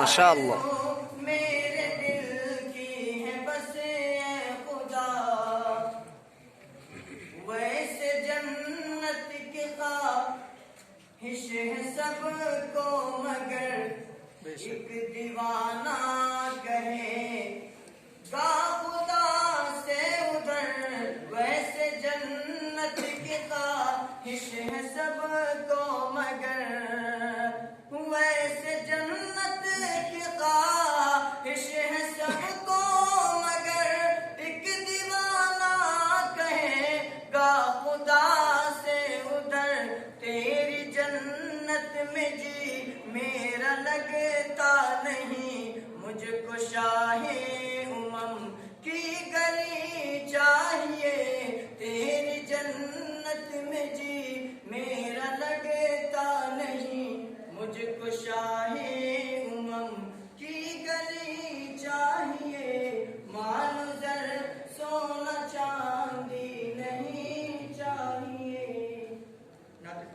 माशाअल्लाह। मेरे दिल की है बस ये खुदा, वैसे जन्नत के ख्वाहिश है सबको, मगर एक दीवाना कहेगा खुदा से उधर। वैसे जन्नत के ख्वाहिश है सबको, मगर वैसे जन्नत की ख्वाहिश है सबको, मगर एक दीवाना कहेगा खुदा से उधर। तेरी जन्नत में जी मेरा लगता नहीं, मुझको शाहे उमम की गली चाहिए। तेरी जन्नत में जी